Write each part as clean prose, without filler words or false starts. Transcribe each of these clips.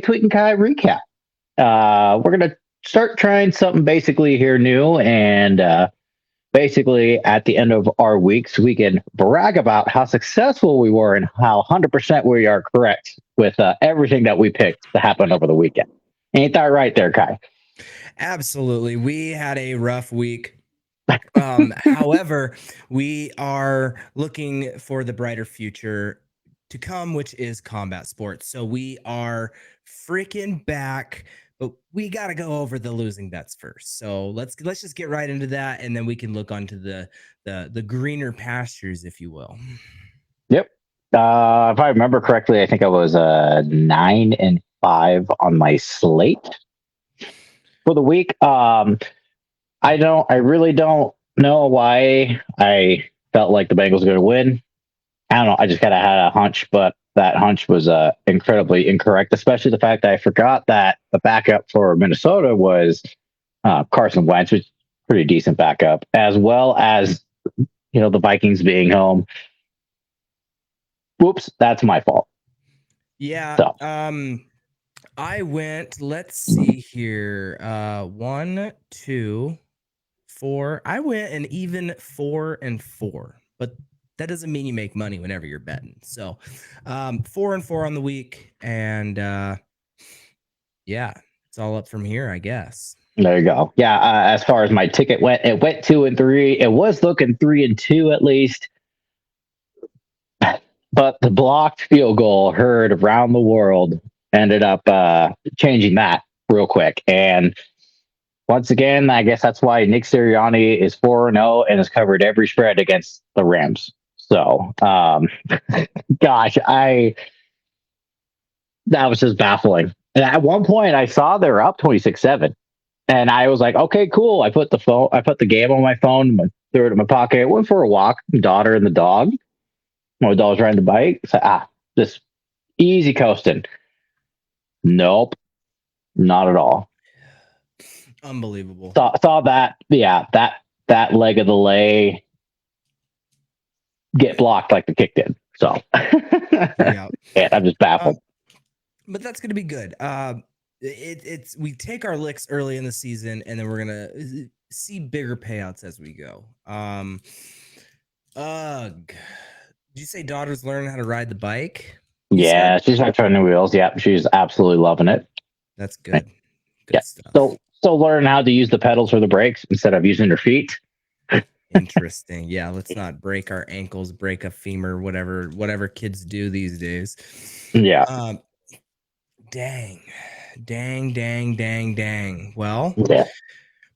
Tweet and Kai recap. We're going to start trying something basically here new. And basically, at the end of our weeks, we can brag about how successful we were and how 100% we are correct with everything that we picked to happen over the weekend. Ain't that right there, Kai? Absolutely. We had a rough week. However, we are looking for the brighter future to come, which is combat sports. So we are freaking back, but we got to go over the losing bets first. So let's just get right into that, and then we can look onto the greener pastures, if you will. Yep. If I remember correctly, I think I was 9-5 on my slate for the week. I really don't know why I felt like the Bengals were going to win. I don't know. I just kind of had a hunch, but that hunch was incredibly incorrect, especially the fact that I forgot that the backup for Minnesota was Carson Wentz, which is pretty decent backup, as well as, the Vikings being home. Whoops, that's my fault. Yeah. So, I went, let's see here. 1, 2, 4. I went an even 4-4, but that doesn't mean you make money whenever you're betting. So 4-4 on the week, and yeah, it's all up from here, I guess. there you go. Yeah, as far as my ticket went, it went 2-3. It was looking 3-2 at least. But the blocked field goal heard around the world ended up changing that real quick. And once again, I guess that's why Nick Sirianni is 4-0 and has covered every spread against the Rams. So, gosh, that was just baffling. And at one point, I saw they were up 26-7, and I was like, okay, cool. I put the game on my phone, threw it in my pocket, went for a walk, daughter and the dog. My dog's riding the bike. So, just easy coasting. Nope, not at all. Unbelievable. Saw that. Yeah, that leg of the lay get blocked like the kick did. So, Yeah. and I'm just baffled. But that's going to be good. It's we take our licks early in the season, and then we're gonna see bigger payouts as we go. Ugh. Did you say daughter's learning how to ride the bike? Yeah, she's not trying new wheels. Yeah, she's absolutely loving it. That's good. Good Yeah. stuff. So learn how to use the pedals for the brakes instead of using her feet. Interesting. Yeah, let's not break our ankles, break a femur, whatever kids do these days. Yeah. Dang. Well, Yeah.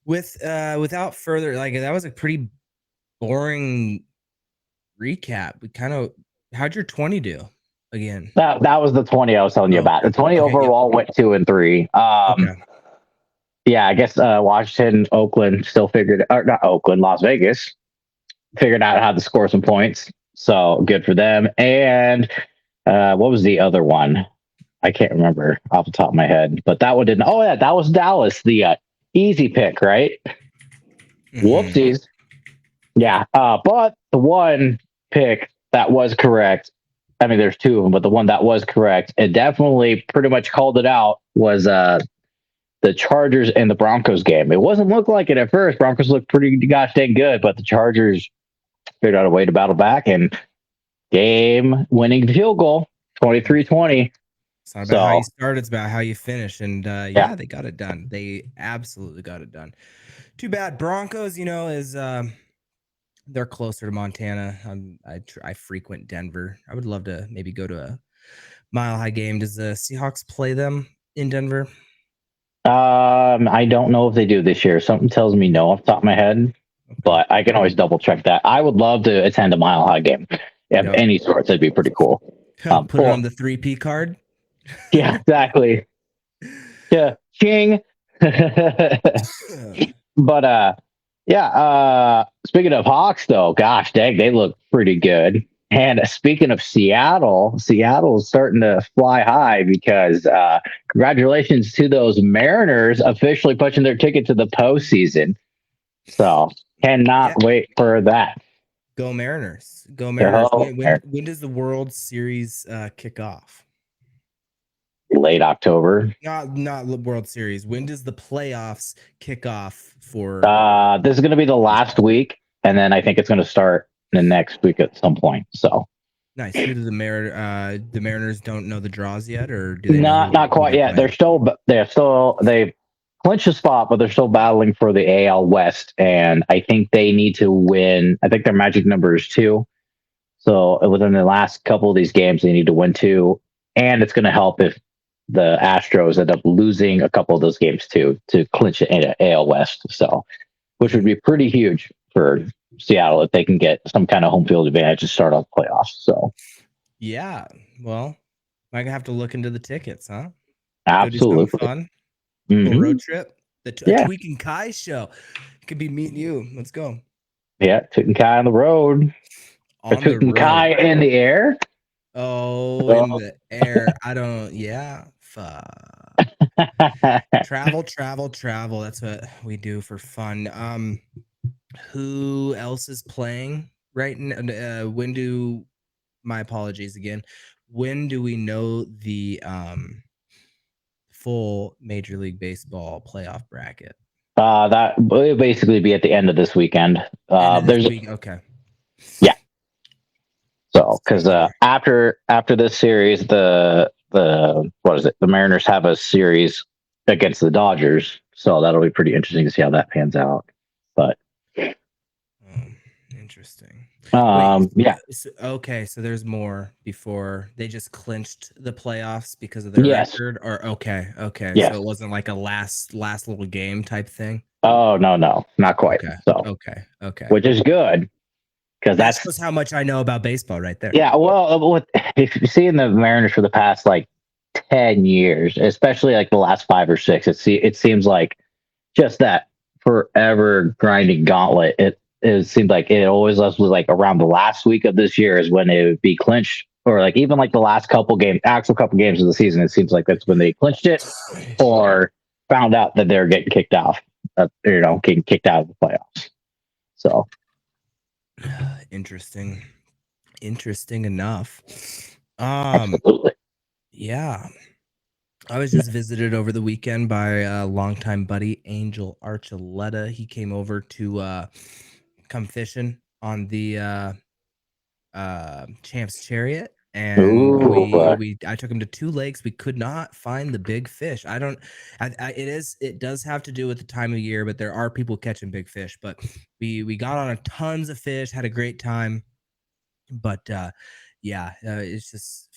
without further, like, that was a pretty boring recap. We kind of, how'd your 20 do again? That was the 20 I was telling you about. The 20 overall went 2-3. Okay. Yeah, I guess Washington, Oakland still figured, or not Oakland, Las Vegas figured out how to score some points. So good for them. And what was the other one? I can't remember off the top of my head, but that one didn't. Oh yeah, that was Dallas, the easy pick, right? Whoopsies. Yeah, but the one pick that was correct. I mean, there's two of them, but the one that was correct, it definitely pretty much called it out, was the Chargers and the Broncos game. It wasn't look like it at first. Broncos looked pretty gosh dang good, but the Chargers figured out a way to battle back and game winning field goal, 23-20. It's not about how you start, it's about how you finish. And yeah, they got it done. They absolutely got it done. Too bad. Broncos, is they're closer to Montana. I frequent Denver. I would love to maybe go to a Mile High game. Does the Seahawks play them in Denver? I don't know if they do this year. Something tells me no off the top of my head, but I can always double check that. I would love to attend a Mile High game of any sort. That'd be pretty cool. Put it on the 3P card. Yeah, exactly. Yeah, King. But speaking of Hawks, though, gosh dang, they look pretty good. And speaking of Seattle's starting to fly high because congratulations to those Mariners officially pushing their ticket to the postseason. So cannot wait for that. Go Mariners. Go Mariners. When does the World Series kick off? late October. Not the World Series. When does the playoffs kick off for? This is going to be the last week, and then I think it's going to start the next week at some point. So Nice. Who do the Mariners don't know the draws yet, or do they know not who quite they're yet. playing? They clinched a spot, but they're still battling for the AL West, and I think they need to win. I think their magic number is 2. So within the last couple of these games, they need to win 2, and it's going to help if the Astros end up losing a couple of those games too to clinch the AL West. So, which would be pretty huge for Seattle if they can get some kind of home field advantage to start off playoffs. So, yeah, well, I have to look into the tickets, huh? absolutely. Go do something fun. Mm-hmm. Little road trip. The Tweak and Kai show. It could be meeting you. Let's go. Yeah, Toot and Kai on the road. On Toot and Kai in the air. Oh, in the air. I don't. Yeah. Fuck. Travel. That's what we do for fun. Who else is playing right now? My apologies again. When do we know the full Major League Baseball playoff bracket? That will basically be at the end of this weekend. Okay. Yeah. So, because after this series, the what is it? The Mariners have a series against the Dodgers, so that'll be pretty interesting to see how that pans out. But interesting. Yeah. Okay, so there's more before they just clinched the playoffs because of their record, or okay. Yes. So it wasn't like a last little game type thing. Oh no, not quite. Okay. So okay, which is good because that shows how much I know about baseball right there. Yeah, well, if you see in the Mariners for the past like 10 years, especially like the last 5 or 6, it seems like just that forever grinding gauntlet. It seemed like it always was like around the last week of this year is when it would be clinched, or like even like the last couple games of the season. It seems like that's when they clinched it or found out that they're getting kicked off, getting kicked out of the playoffs. So interesting enough. Absolutely. Yeah. I was just visited over the weekend by a longtime buddy, Angel Archuleta. He came over to come fishing on the Champ's Chariot, and I took him to 2 lakes. We could not find the big fish. It does have to do with the time of year, but there are people catching big fish. But we got on tons of fish, had a great time. But it's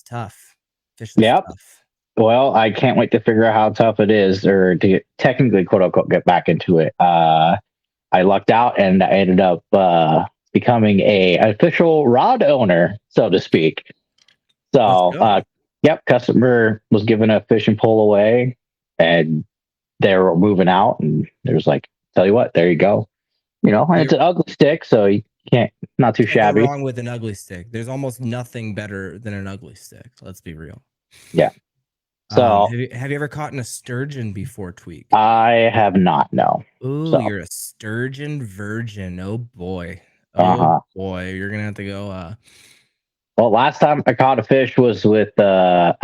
tough. Fishing's tough. Well, I can't wait to figure out how tough it is, or to technically, quote unquote, get back into it. I lucked out and I ended up becoming an official rod owner, so to speak. So, customer was given a fishing pole away, and they were moving out, and there's like, tell you what, there you go. It's an ugly stick, so you can't, not too shabby. What's wrong with an ugly stick? There's almost nothing better than an ugly stick. Let's be real. Yeah. So, have you ever caught a sturgeon before, Tweak? I have not. No. Ooh, you're a sturgeon virgin. Oh boy. Boy, you're gonna have to go. Well, last time I caught a fish was with our,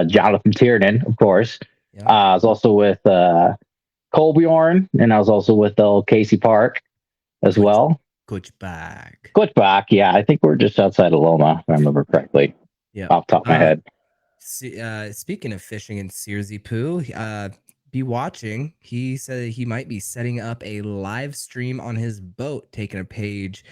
Jonathan Tiernan, of course. Yeah. I was also with Colbjorn, and I was also with Casey Park as well. Kutchbach. Yeah, I think we're just outside of Loma, if I remember correctly. Yeah, off the top of my head. Speaking of fishing in Searsy Poo, be watching. He said he might be setting up a live stream on his boat, taking a page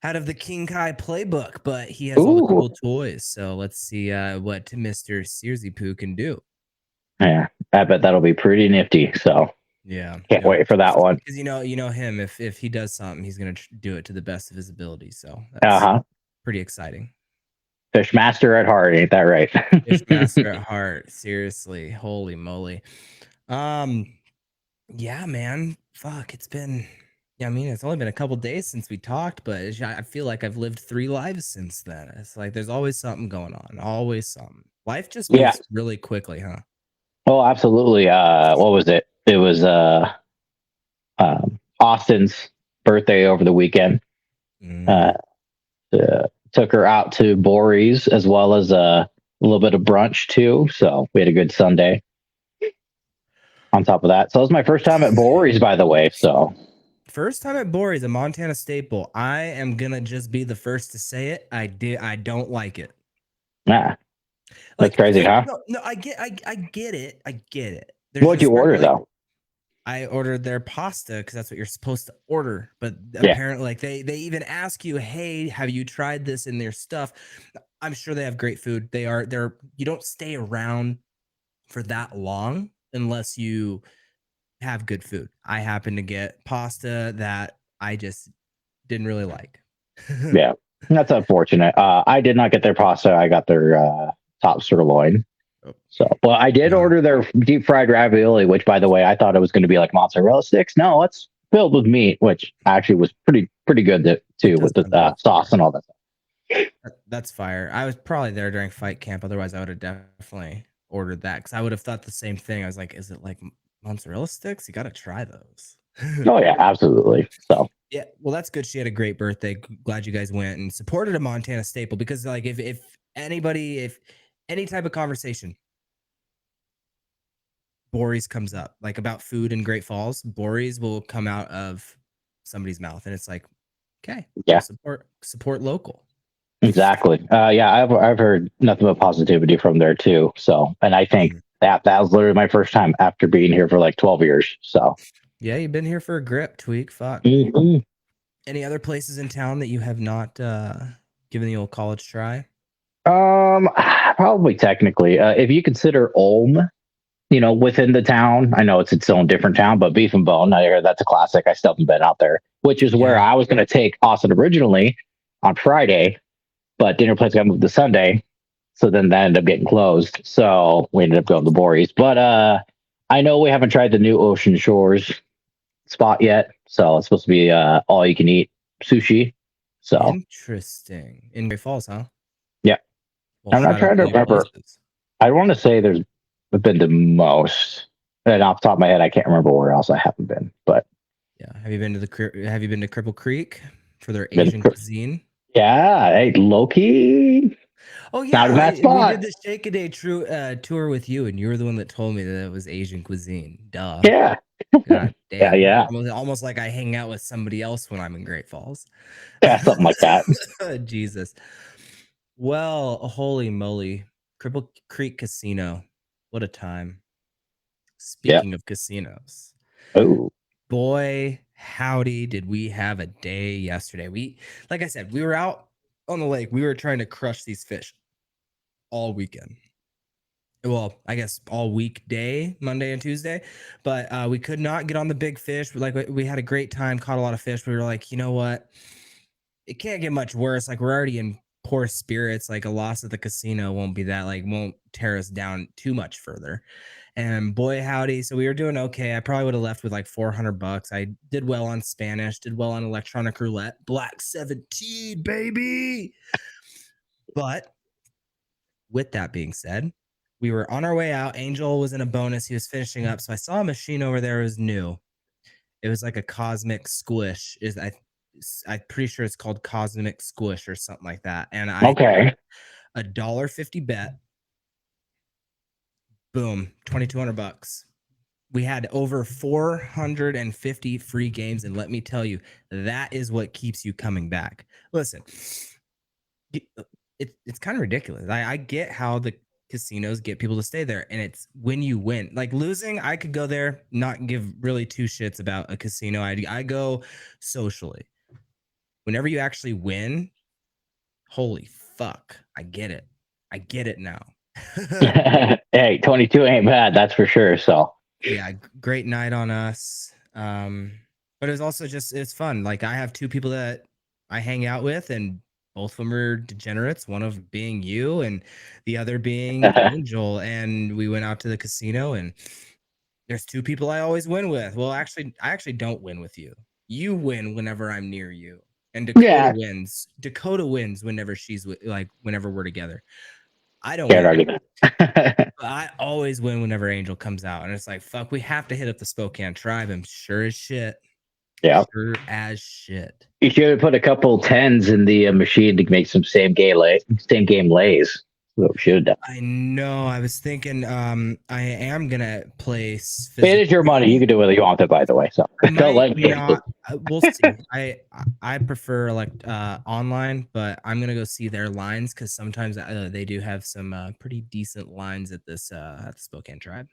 out of the King Kai playbook, but he has all the cool toys. So let's see what Mr. Searsy Poo can do. Yeah, I bet that'll be pretty nifty. So yeah, can't wait for that one. Because you know him. If he does something, he's gonna do it to the best of his ability. So that's pretty exciting. Fishmaster at heart, ain't that right? Fishmaster at heart. Seriously, holy moly. Yeah, man. Fuck, it's been. Yeah, I mean, it's only been a couple days since we talked, but I feel like I've lived 3 lives since then. It's like there's always something going on. Always something. Life just moves really quickly, huh? Oh, absolutely. What was it? It was Austin's birthday over the weekend. took her out to Bori's as well as a little bit of brunch too. So we had a good Sunday on top of that. So it was my first time at Bori's, by the way. So First time at Bory's, a Montana staple. I am gonna just be the first to say it. I don't like it. yeah, that's Like crazy, huh? no, I get it. I get it. There's What'd you just certain order like though? I ordered their pasta because that's what you're supposed to order. But Yeah, apparently, like they even ask you, hey, have you tried this in their stuff? I'm sure they have great food. They're you don't stay around for that long unless you have good food. I happen to get pasta that I just didn't really like. yeah, that's unfortunate. I did not get their pasta. I got their top sirloin. Oh, So, but I did no, order their deep fried ravioli, which, by the way, I thought it was going to be like mozzarella sticks. No, it's filled with meat, which actually was pretty good it too does with the sound good. sauce and all that. That's fire. I was probably there during fight camp. Otherwise, I would have definitely ordered that because I would have thought the same thing. I was like, is it like mozzarella sticks? You got to try those. Oh yeah, absolutely. So Yeah, well, that's good. She had a great birthday. Glad you guys went and supported a Montana staple because, like, if anybody, if any type of conversation, Boris comes up, like about food in Great Falls, Boris will come out of somebody's mouth, and it's like, okay, yeah, well, support local. exactly. Yeah, I've heard nothing but positivity from there too. So, and I think Mhm. that was literally my first time after being here for like 12 years. So, Yeah, you've been here for a grip, Tweak. Fuck. mhm. Any other places in town that you have not given the old college try? um, probably technically, if you consider Ulm, within the town. I know it's its own different town, but Beef and Bone, I heard that's a classic. I still haven't been out there, which is where Yeah. I was going to take Austin originally on Friday, but dinner place got moved to Sunday. So then that ended up getting closed. So we ended up going to Boris. But I know we haven't tried the new Ocean Shores spot yet. So it's supposed to be all you can eat sushi. So Interesting. In Great Falls, huh? yeah, Well, I'm not shout out trying to to all remember. places. I want to say there's been the most. And off the top of my head, I can't remember where else I haven't been, but Yeah. Have you been to Have you been to Cripple Creek for their been. Asian cuisine? Yeah, hey, Loki. Oh Not a yeah, bad we did spot. the Shake a Day tour with you, and you were the one that told me that it was Asian cuisine. Duh. Yeah, God yeah, damn. yeah, Almost like I hang out with somebody else when I'm in Great Falls. yeah, something like that. Jesus. Well, holy moly. Cripple Creek Casino. What a time. Yeah. Speaking of casinos, Oh, boy, howdy, did we have a day yesterday. Like I said, we were out on the lake. We were trying to crush these fish all weekend. Well, I guess all weekday, Monday and Tuesday, but we could not get on the big fish. Like we had a great time, caught a lot of fish. We were like, you know what? It can't get much worse. Like we're already in poor spirits. Like a loss at the casino won't be that like won't tear us down too much further. And boy howdy, so we were doing okay. I probably would have left with like $400. I did well on Spanish, did well on electronic roulette, black 17, baby. But with that being said, we were on our way out. Angel was in a bonus. He was finishing up. So I saw a machine over there. It was new. It was like a cosmic squish. I'm pretty sure it's called cosmic squish or something like that. And I okay. $1.50 bet. Boom, $2,200. We had over 450 free games, and let me tell you, that is what keeps you coming back. Listen, it's kind of ridiculous. I get how the casinos get people to stay there, and it's when you win. Like losing, I could go there, not give really two shits about a casino. I go socially. Whenever you actually win, holy fuck, I get it. I get it now. Hey, 22 ain't bad, that's for sure. So, Yeah, great night on us. But it was also just it's fun. Like I have two people that I hang out with, and both of them are degenerates. One of being you, and the other being Angel. And we went out to the casino, and there's two people I always win with. Well, actually, I actually don't win with you. You win whenever I'm near you, and Dakota yeah, wins. Dakota wins whenever she's like whenever we're together. I don't can't win. argue that. I always win whenever Angel comes out, and it's like, fuck, we have to hit up the Spokane tribe. I'm sure as shit. Yeah. Sure as shit. You should have put a couple tens in the machine to make some same game lays. What we should have done. I know. I was thinking I am gonna place It is your money. You physically. can do whatever you want with it, by the way. So I don't might let me. not. We'll see. I prefer like online, but I'm gonna go see their lines because sometimes they do have some pretty decent lines at this at the Spokane Tribe.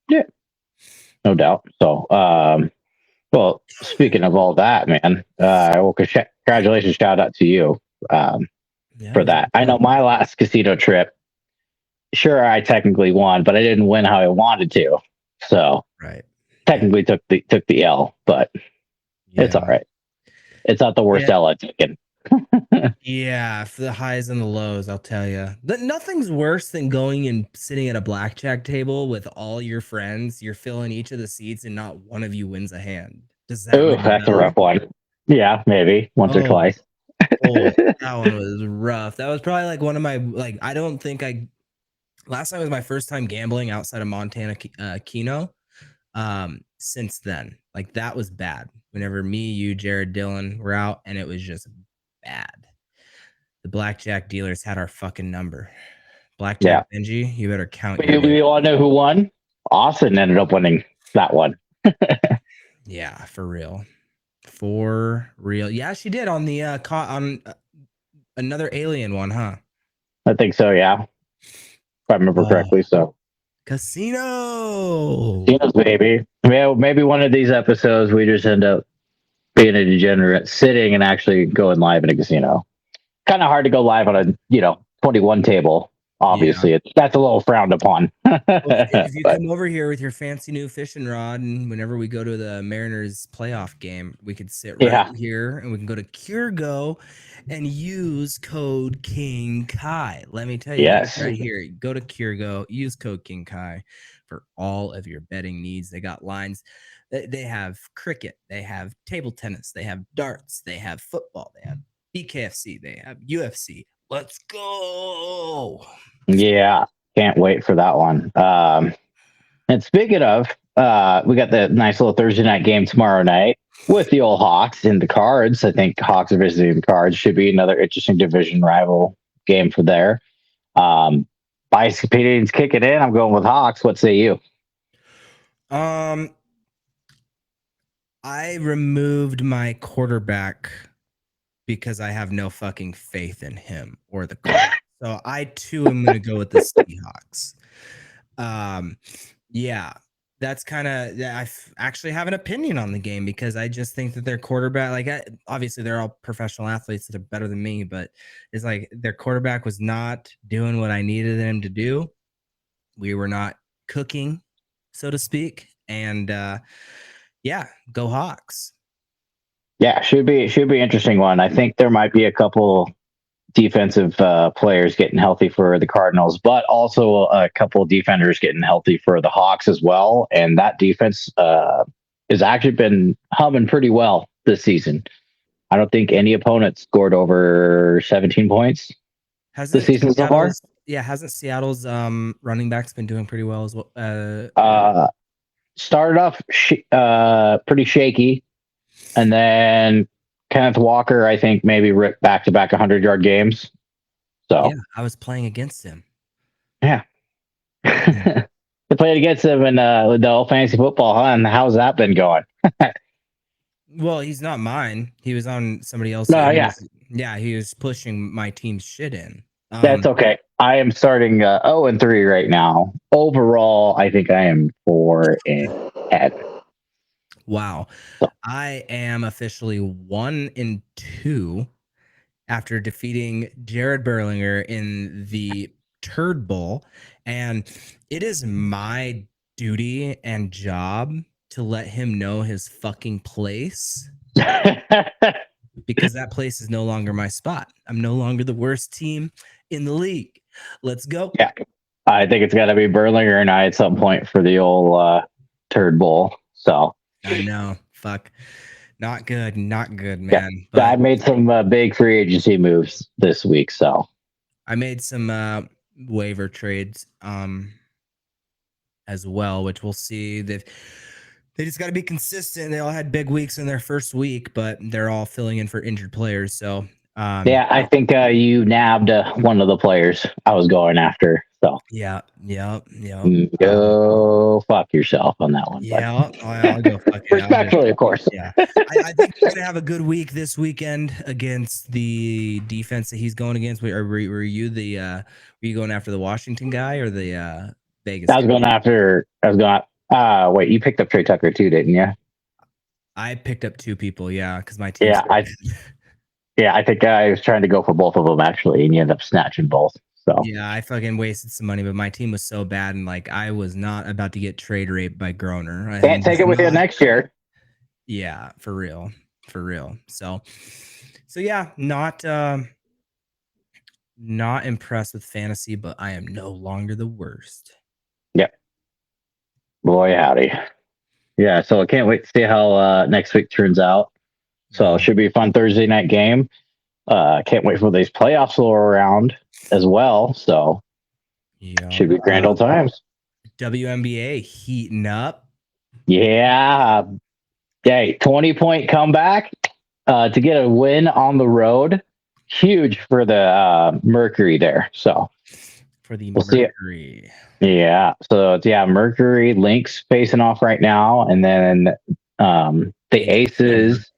Yeah, no doubt. So, well, speaking of all that, man, well, congratulations, shout out to you Yeah, for that. I know my last casino trip. Sure, I technically won, but I didn't win how I wanted to. So, right. technically took the L, but it's all right. It's not the worst L I've taken. Yeah, for the highs and the lows, I'll tell you. Nothing's worse than going and sitting at a blackjack table with all your friends. You're filling each of the seats, and not one of you wins a hand. Does that Ooh, ring a that's a bell? rough one. Yeah, maybe once or twice. Oh, that one was rough. That was probably like one of my I don't think last time was my first time gambling outside of Montana Keno. Since then, like that was bad. Whenever me, you, Jared, Dylan were out, and it was just bad. The blackjack dealers had our fucking number. Blackjack Benji, you better count your We all know who won. Austin ended up winning that one. Yeah, for real. For real. Yeah, she did on the on another alien one, huh? I think so, yeah. If I remember correctly. So casino. Casinos, baby. Maybe one of these episodes we just end up being a degenerate sitting and actually going live in a casino. Kind of hard to go live on a 21 table. Obviously, that's a little frowned upon. Well, if you come over here with your fancy new fishing rod, and whenever we go to the Mariners playoff game, we could sit right here and we can go to CureGo and use code King Kai. Let me tell you, right here, go to CureGo, use code King Kai for all of your betting needs. They got lines. They have cricket, they have table tennis, they have darts, they have football, they have BKFC, they have UFC. Let's go. Yeah, can't wait for that one. And speaking of, we got the nice little Thursday night game tomorrow night with the old Hawks in the Cards. I think Hawks are visiting the Cards. Should be another interesting division rival game for there. Bias Canadians kicking in. I'm going with Hawks. What say you? I removed my quarterback because I have no fucking faith in him or the Cards. So I too am going to go with the Seahawks. Yeah, that's kind of I actually have an opinion on the game because I just think that their quarterback, obviously they're all professional athletes that are better than me, but it's like their quarterback was not doing what I needed him to do. We were not cooking, so to speak, and yeah, go Hawks. Yeah, should be interesting one. I think there might be a couple defensive players getting healthy for the Cardinals, but also a couple defenders getting healthy for the Hawks as well. And that defense has actually been humming pretty well this season. I don't think any opponent scored over 17 points this season so far. Yeah, hasn't Seattle's running backs been doing pretty well as well? Started off pretty shaky, and then Kenneth Walker, I think, maybe ripped back-to-back 100-yard games. So yeah, I was playing against him. Yeah. I played against him in the old fantasy football, huh? And how's that been going? Well, he's not mine. He was on somebody else's. No, yeah. Yeah, he was pushing my team's shit in. That's okay. I am starting 0-3 right now. Overall, I think I am 4-10. Wow. I am officially 1-2 after defeating Jared Berlinger in the Turd Bowl. And it is my duty and job to let him know his fucking place. Because that place is no longer my spot. I'm no longer the worst team in the league. Let's go. Yeah. I think it's got to be Berlinger and I at some point for the old Turd Bowl. So I know. Fuck. Not good, man. Yeah, but I made some big free agency moves this week, so I made some waiver trades as well, which we'll see. They've they just got to be consistent. They all had big weeks in their first week, but they're all filling in for injured players. So, Yeah, I think you nabbed one of the players I was going after. So yeah. go fuck yourself on that one, but Yeah, I'll go fuck it. respectfully, of course. Yeah. I think he's gonna have a good week this weekend against the defense that he's going against. Were you the were you going after the Washington guy or the Vegas I was guy? going after. I was going. Wait, you picked up Trey Tucker too, didn't you? I picked up two people, yeah, because my team's Yeah, I think I was trying to go for both of them actually, and you ended up snatching both. So yeah, I fucking wasted some money, but my team was so bad and like I was not about to get trade raped by Groner. I can't am take just it with you not. next year. Yeah, for real. For real. So yeah, not impressed with fantasy, but I am no longer the worst. Yep. Boy, howdy. Yeah, so I can't wait to see how next week turns out. So it should be a fun Thursday night game. Can't wait for these playoffs to roll around as well. So Yeah. should be grand old times. WNBA heating up. Yeah. Hey, 20-point comeback to get a win on the road. Huge for the Mercury there. So For the we'll see it. Mercury. Yeah. So it's Mercury Lynx facing off right now, and then the Aces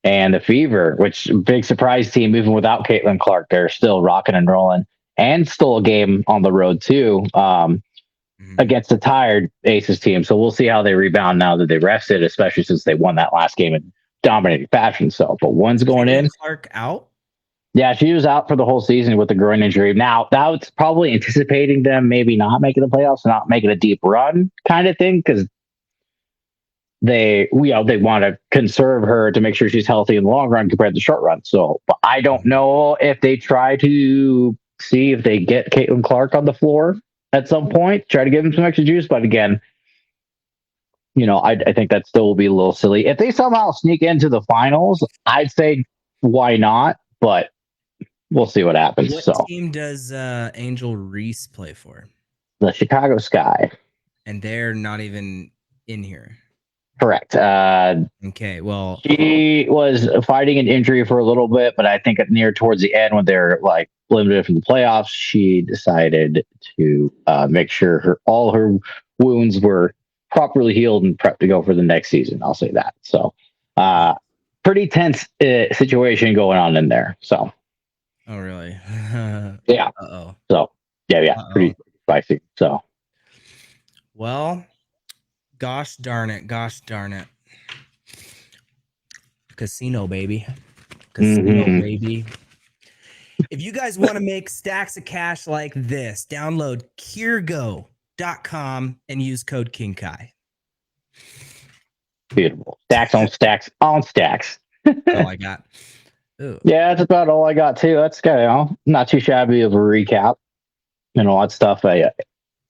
and the Fever, which big surprise team, even without Caitlin Clark, they're still rocking and rolling, and stole a game on the road too against a tired Aces team. So we'll see how they rebound now that they rested, especially since they won that last game in dominating fashion. So, but one's going Caitlin in. Clark out. Yeah, she was out for the whole season with the groin injury. Now, that was probably anticipating them maybe not making the playoffs, not making a deep run kind of thing, because they want to conserve her to make sure she's healthy in the long run compared to the short run. So, but I don't know if they try to see if they get Caitlin Clark on the floor at some point, try to give him some extra juice. But again, I think that still will be a little silly. If they somehow sneak into the finals, I'd say why not? But we'll see what happens. What So team does Angel Reese play for? the Chicago Sky. And they're not even in here. Correct. Okay, well, she was fighting an injury for a little bit, but I think near towards the end when they're like limited from the playoffs, she decided to make sure all her wounds were properly healed and prepped to go for the next season. I'll say that. So, pretty tense situation going on in there. So, oh really? yeah. Uh-oh. So, yeah, Uh-oh. pretty spicy. So, well, gosh darn it. Casino, baby. Baby. If you guys want to make stacks of cash like this, download Kiergo.com and use code KingKai. Beautiful. Stacks on stacks on stacks. All I got. Ooh. Yeah, that's about all I got too. That's good. Not too shabby of a recap and all that stuff.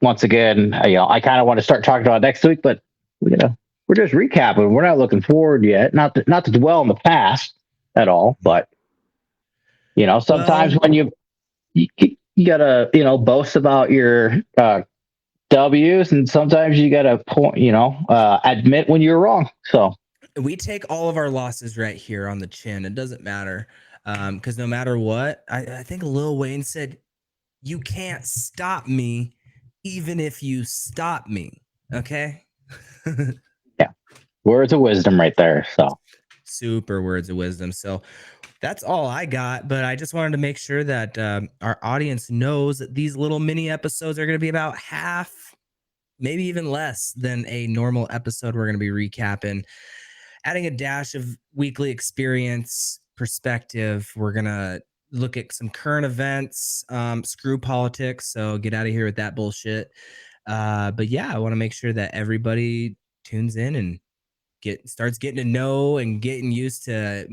Once again, I kind of want to start talking about next week, but we're just recapping. We're not looking forward yet. Not to dwell in the past at all, but sometimes when you gotta boast about your W's, and sometimes you gotta point admit when you're wrong. So we take all of our losses right here on the chin. It doesn't matter because no matter what, I think Lil Wayne said, "You can't stop me, even if you stop me." Okay. Yeah, words of wisdom right there. So super words of wisdom. So that's all I got. But I just wanted to make sure that our audience knows that these little mini episodes are going to be about half, maybe even less than a normal episode. We're going to be recapping, adding a dash of weekly experience perspective. We're going to look at some current events, screw politics. So get out of here with that bullshit. But yeah, I want to make sure that everybody tunes in and starts getting to know and getting used to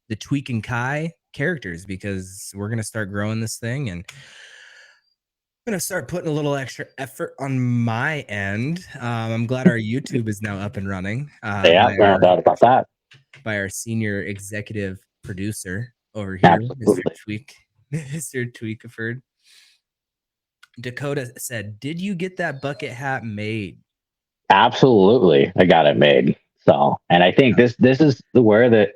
the Tweak and Kai characters, because we're going to start growing this thing, and I'm going to start putting a little extra effort on my end. I'm glad our YouTube is now up and running. no doubt about that. By our senior executive producer over here, Absolutely. Mr. Tweak, Mr. Tweakaford. Dakota said, "Did you get that bucket hat made?" Absolutely, I got it made. So, and I think this is where the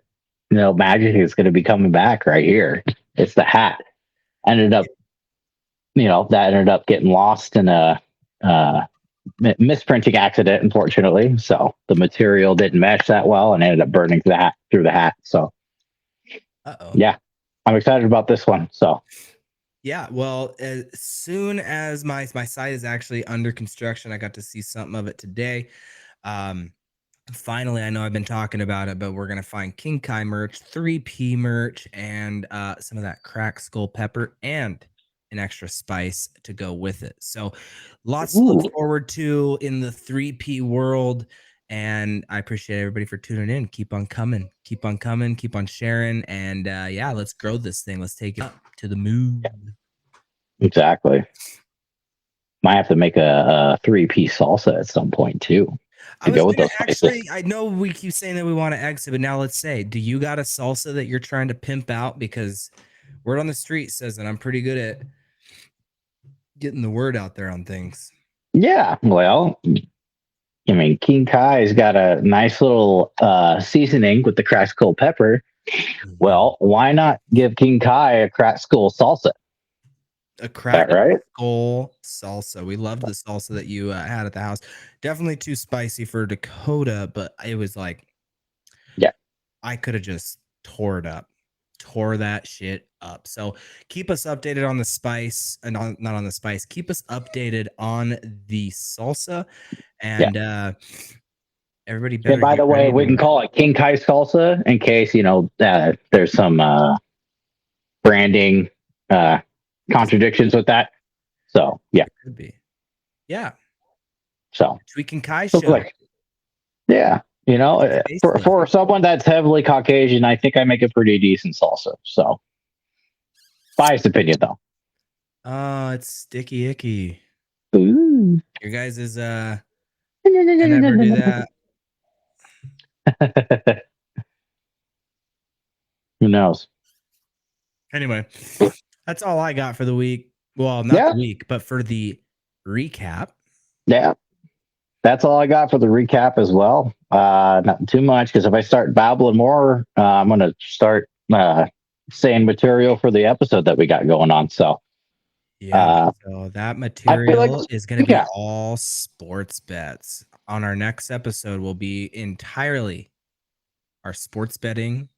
magic is going to be coming back right here. It's the hat. Ended up, that ended up getting lost in a uh, misprinting accident, unfortunately. So the material didn't mesh that well, and ended up burning through the hat. So Uh-oh. yeah, I'm excited about this one. So Yeah, well, as soon as my site is actually under construction, I got to see something of it today. Um, Finally, I know I've been talking about it, but we're gonna find King Kai merch, 3P merch, and some of that cracked skull pepper and an extra spice to go with it. So lots to look ooh, forward to in the 3P world. And I appreciate everybody for tuning in. Keep on coming, keep on coming, keep on sharing. And yeah, let's grow this thing. Let's take it up to the moon. exactly. Might have to make a 3-piece salsa at some point too I to was go with gonna those spices. actually, I know we keep saying that we want to exit, but now let's say, do you got a salsa that you're trying to pimp out? Because word on the street says that I'm pretty good at getting the word out there on things. Yeah, well, I mean, King Kai's got a nice little seasoning with the cracked skull pepper. Mhm. Well, why not give King Kai a cracked skull salsa? A That cracked right? skull salsa. We loved the salsa that you had at the house. Definitely too spicy for Dakota, but it was like Yeah, I could have just tore it up, tore that shit up. So keep us updated on the spice and not on the spice. Keep us updated on the salsa, yeah. and everybody And better by get the way, ready we can to. call it King Kai salsa in case there's some branding uh, contradictions with that. So yeah, It could be, yeah. so Tweaking Kai look show. like yeah, It's facelift. for someone that's heavily Caucasian, I think I make a pretty decent salsa. So biased opinion though. Oh, it's sticky icky. Ooh. Your guys is I never do that. Who knows? Anyway, that's all I got for the week. Well, not the Yeah, week, but for the recap. yeah. That's all I got for the recap as well. Not too much because if I start babbling more, I'm going to start saying material for the episode that we got going on. So Yeah. uh, So that I feel like material this is going to be recap. all sports bets. On our next episode will be entirely our sports betting.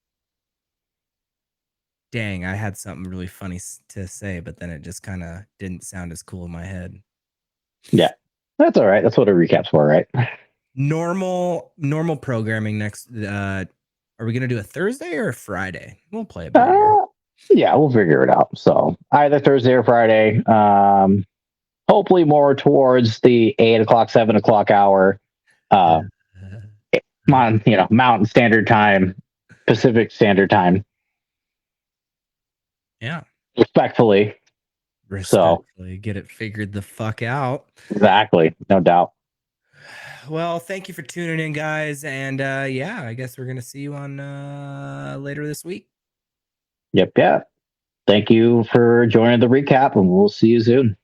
Dang, I had something really funny to say, but then it just kind of didn't sound as cool in my head. Yeah, that's all right. That's what a recap's for, right? Normal programming next are we going to do a Thursday or a Friday? We'll play it by ear. Uh, yeah, we'll figure it out. So either Thursday or Friday. Hopefully more towards the 8 o'clock, 7 o'clock hour. Uh, on Mountain Standard Time, Pacific Standard Time, Yeah. respectfully. So Respectfully, get it figured the fuck out. exactly, no doubt. Well, thank you for tuning in, guys. And yeah, I guess we're gonna see you on later this week. Yep, yeah. Thank you for joining the recap, and we'll see you soon.